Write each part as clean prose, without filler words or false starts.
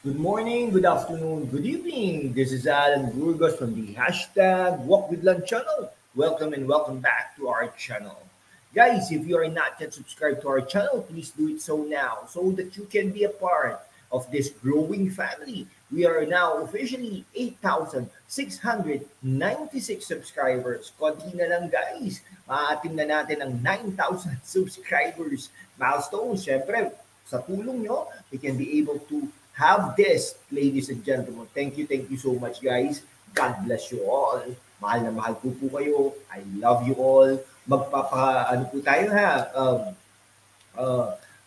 Good morning, good afternoon, good evening. This is Alan Burgos from the hashtag Walk with Lunch channel. Welcome and welcome back to our channel. Guys, if you are not yet subscribed to our channel, please do it so now so that you can be a part of this growing family. We are now officially 8,696 subscribers. Konti na lang guys. Maatim na natin ang 9,000 subscribers milestone. Siyempre, sa tulong nyo, we can be able to have this, ladies and gentlemen. Thank you so much, guys. God bless you all. Mahal na mahal po kayo. I love you all. Ano po tayo ha?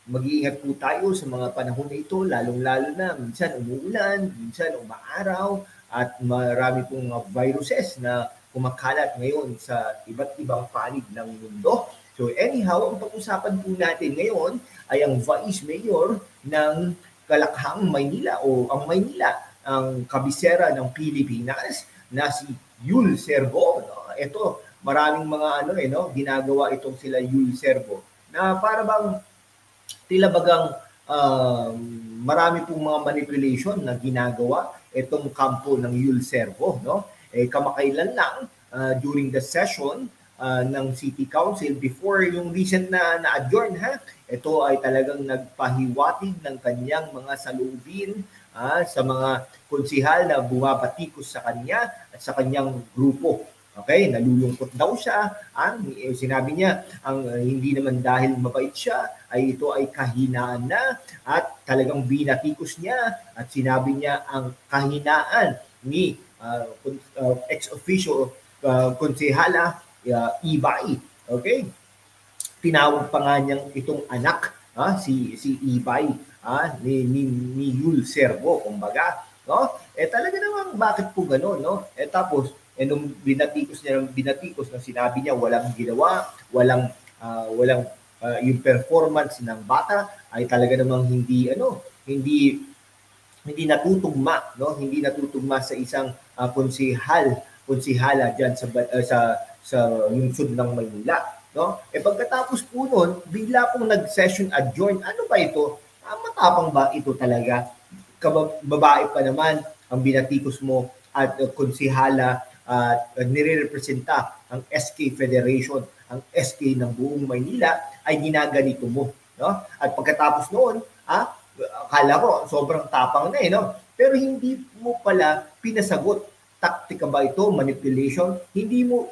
Mag-iingat po tayo sa mga panahon na ito, lalong-lalo na minsan umuulan, minsan umaaraw, at marami pong viruses na kumakalat ngayon sa iba't ibang panig ng mundo. So anyhow, ang pag-usapan po natin ngayon ay ang Vice Mayor ng Kalakhang, Maynila o ang Maynila, ang kabisera ng Pilipinas na si Yul Servo. Ito, maraming mga ginagawa itong sila Yul Servo na para bang tila bagang marami pong mga manipulation na ginagawa itong kampo ng Yul Servo, no? Kamakailan lang during the session ng City Council before yung recent na adjourn ito ay talagang nagpahiwatig ng kanyang mga salubin sa mga konsihal na bumabatikos sa kanya at sa kanyang grupo. Okay, nalulungkot daw siya. Sinabi niya, ang hindi naman dahil mabait siya, ay ito ay kahinaan na at talagang binatikos niya at sinabi niya ang kahinaan ni ex-officio konsehala Ibay. Okay? Tinawag pa nga niyang itong anak, si Ibay, ni Yul Servo, kumbaga. No? Talaga naman, bakit po gano'n? No? Tapos, nung binatikos na sinabi niya, walang ginawa, walang yung performance ng bata ay talaga namang hindi natutugma, no? Hindi natutugma sa isang konsehala diyan sa lungsod ng Maynila, no? Pagkatapos po noon, bigla pong nag-session adjourn. Ano ba ito? Matapang ba ito talaga? Babae pa naman ang binatikos mo at konsehala at nire-representa ang SK Federation, ang SK ng buong Maynila ay ginaganito mo, no? At pagkatapos noon, akala ko sobrang tapang na no? Pero hindi mo pala pinasagot. Taktika ba ito? Manipulation? Hindi mo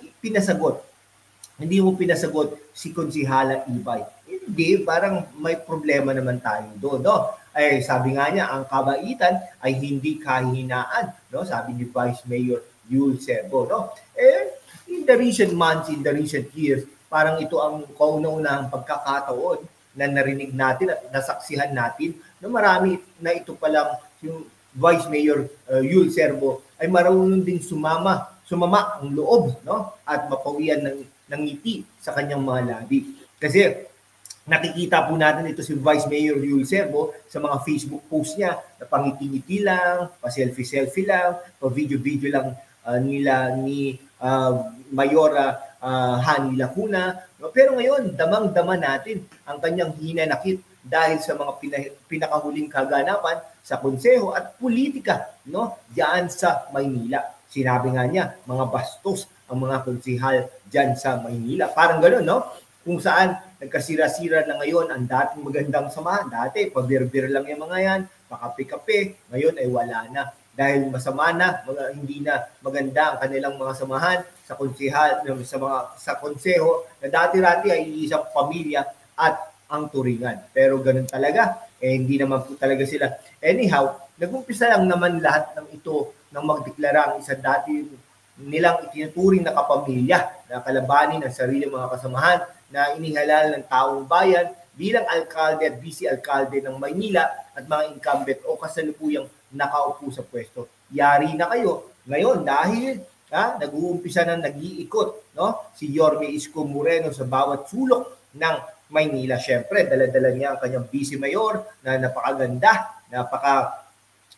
pinasagot si konsehala Ibay. Hindi, parang may problema naman tayo doon, no? Sabi nga niya, ang kabaitan ay hindi kahinaan, no? Sabi ni Vice Mayor Yul Servo, no? In the recent months, in the recent years, parang ito ang kauna-unahang pagkakataon na narinig natin at nasaksihan natin na marami na ito palang yung Vice Mayor Yul Servo ay marunong din sumama ang loob, no? At mapawian ng ngiti sa kanyang mga labi. Kasi nakikita po natin ito si Vice Mayor Yul Servo sa mga Facebook post niya na pangiti-ngiti lang, pa-selfie-selfie lang, pa-video-video lang nila ni Mayora Hani Lacuna. No? Pero ngayon, damang-dama natin ang kanyang hinanakit dahil sa mga pinakahuling kaganapan sa konseho at politika, no? Diyan sa Maynila. Sinabi nga niya, mga bastos ang mga konsehal diyan sa Maynila. Parang gano'n, no? Kung saan nagkasira-sira na ngayon ang dating magandang samahan. Dati, pabir-bir lang yung mga yan, pakape-kape. Ngayon ay wala na. Dahil masama na, hindi na maganda ang kanilang mga samahan sa konsehal, sa konseho na dati-dati ay isang pamilya at ang turingan. Pero ganun talaga, hindi naman po talaga sila. Anyhow, nag-umpisa lang naman lahat ng ito nang magdeklara ang isang dati nilang itinuturing na kapamilya na kalabanin ang sarili mga kasamahan na inihalal ng taong bayan bilang alkalde at vice-alkalde ng Maynila at mga incumbent o kasalukuyang nakaupo sa pwesto. Yari na kayo ngayon dahil nag-uumpisa na nag-iikot, no? Si Yorme Isko Moreno sa bawat sulok ng Maynila. Siyempre, dala-dala niya ang kanyang vice mayor na napakaganda,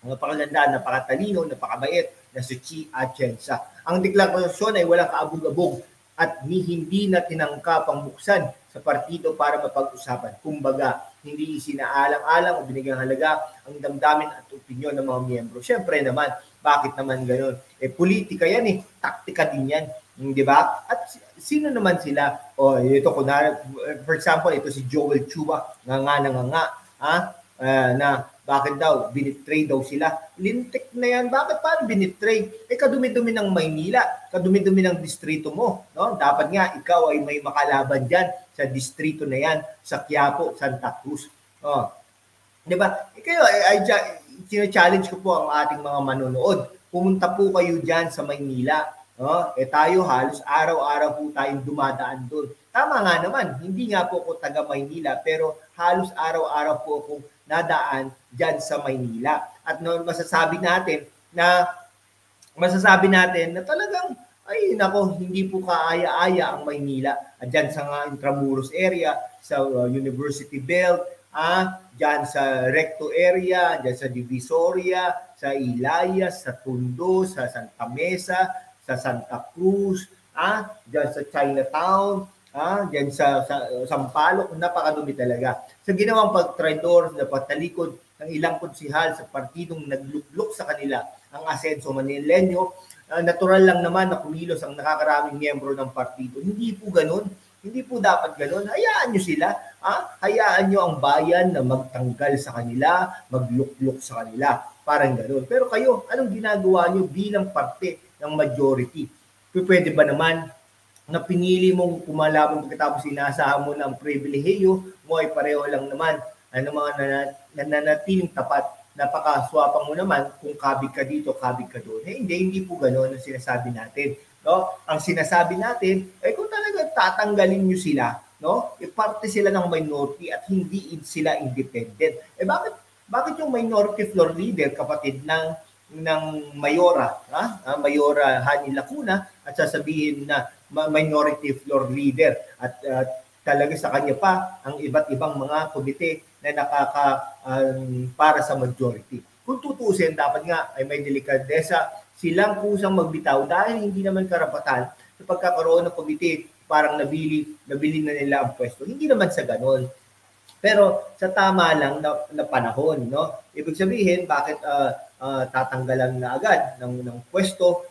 napakatalino, napakabait na si Chi Atienza. Ang deklarasyon ay walang kaabog-abog at hindi na tinangka pang buksan sa partido para mapag-usapan. Kumbaga, hindi isinaalang-alang o binigyang halaga ang damdamin at opinyon ng mga miyembro. Siyempre naman, bakit naman gano'n? Politika yan taktika din yan. Di ba? At sino naman sila? Ito kunwari, for example, ito si Joel Chua, na bakit daw, binitray daw sila. Lintik na yan. Bakit paano binitray? Kadumi-dumi ng Maynila, kadumi-dumi ng distrito mo. No? Dapat nga, ikaw ay may makalaban dyan sa distrito na yan, sa Quiapo, Santa Cruz. Di ba? Kayo, challenge ko po ang ating mga manonood. Pumunta po kayo dyan sa Maynila. Tayo halos araw-araw po tayong dumadaan doon. Tama nga naman, hindi nga po ako taga Maynila, pero halos araw-araw po akong nadaan dyan sa Maynila. At masasabi natin na talagang hindi po kaaya-aya ang Maynila. At dyan sa Intramuros area, sa University Belt, dyan sa Recto area, dyan sa Divisoria, sa Ilayas, sa Tondo, sa Santa Mesa, sa Santa Cruz, dyan sa Chinatown, dyan sa Sampaloc, napakadumi talaga. Sa ginawang pagtraidor na patalikod ng ilang konsihal sa partidong nagluklok sa kanila ang Asenso Manileño, natural lang naman na kumilos ang nakakaraming miyembro ng partido. Hindi po ganun. Hindi po dapat ganun. Hayaan nyo sila. Hayaan nyo ang bayan na magtanggal sa kanila, magluklok sa kanila. Parang ganun. Pero kayo, anong ginagawa nyo bilang parte ng majority? Pwede ba naman na pinili mong kumalaban pagkatapos sinasahan mo ng pribilehiyo mo ay pareho lang naman mga nananatiling tapat, napakaswapang mo naman kung kabig ka dito, kabig ka doon. Hindi po gano'n ang sinasabi natin. No? Ang sinasabi natin ay kung talaga tatanggalin nyo sila, no? Parte sila ng minority at hindi sila independent. Bakit yung minority floor leader, kapatid ng Mayora, Mayora Hani Lacuna, at sasabihin na minority floor leader at talaga sa kanya pa ang iba't ibang mga komite na para sa majority. Kung tutusin, dapat nga ay may delikadesa silang kusang magbitaw dahil hindi naman karapatan sa pagkakaroon ng komite, parang nabili na nila ang pwesto. Hindi naman sa ganon. Pero sa tama lang na panahon, no? Ibig sabihin, bakit tatanggalan na agad ng pwesto?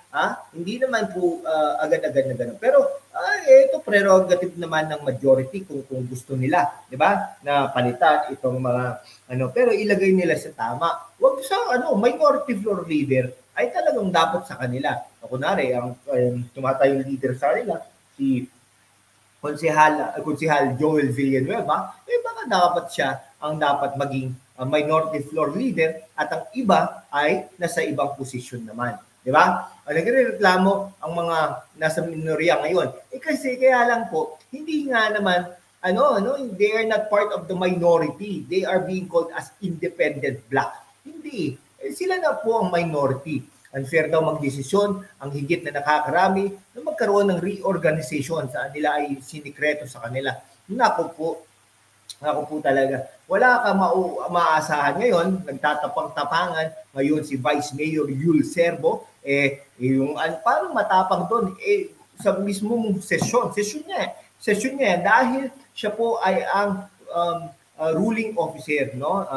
Hindi naman po agad-agad na gano'n. Pero ito prerogative naman ng majority kung gusto nila, 'di ba? Na palitan itong mga pero ilagay nila sa tama. Huwag sa minority floor leader ay talagang dapat sa kanila. Kunwari, ang tumatayong leader sa kanila, si Konsehal Joel Villanueva, baka dapat siya ang dapat maging minority floor leader at ang iba ay nasa ibang posisyon naman. Di ba? Nagrereklamo ang mga nasa minorya ngayon. Kasi kaya lang po, hindi nga naman, they are not part of the minority. They are being called as independent black. Hindi. Sila na po ang minority. Unfair daw magdesisyon ang higit na nakakarami na magkaroon ng reorganization sa nila ay sinikreto sa kanila. Naku po talaga. Wala ka maasahan ngayon, nagtatapang-tapangan ngayon si Vice Mayor Yul Serbo, yung parang matapang doon, sa mismong sesyon niya dahil siya po ay ang ruling officer, no?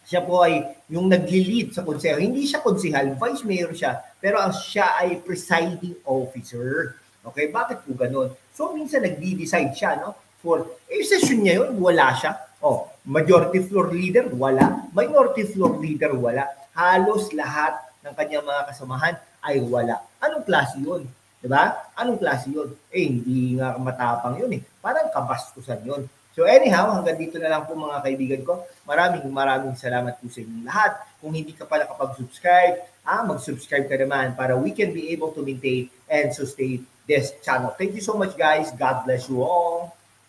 Siya po ay yung nagli-lead sa konseho. Hindi siya konsehal, vice mayor siya, pero siya ay presiding officer. Okay, bakit po ganun? So minsan nagdi-decide siya, no? For session niya yun, wala siya. Majority floor leader, wala. Minority floor leader, wala. Halos lahat ng kanyang mga kasamahan ay wala. Anong klase yun? Diba? Anong klase yun? Hindi nga matapang yun . Parang kabastusan yun. So anyhow, hanggang dito na lang po mga kaibigan ko. Maraming salamat po sa inyo lahat. Kung hindi ka pa nakapag-subscribe, mag-subscribe ka naman para we can be able to maintain and sustain this channel. Thank you so much guys. God bless you all.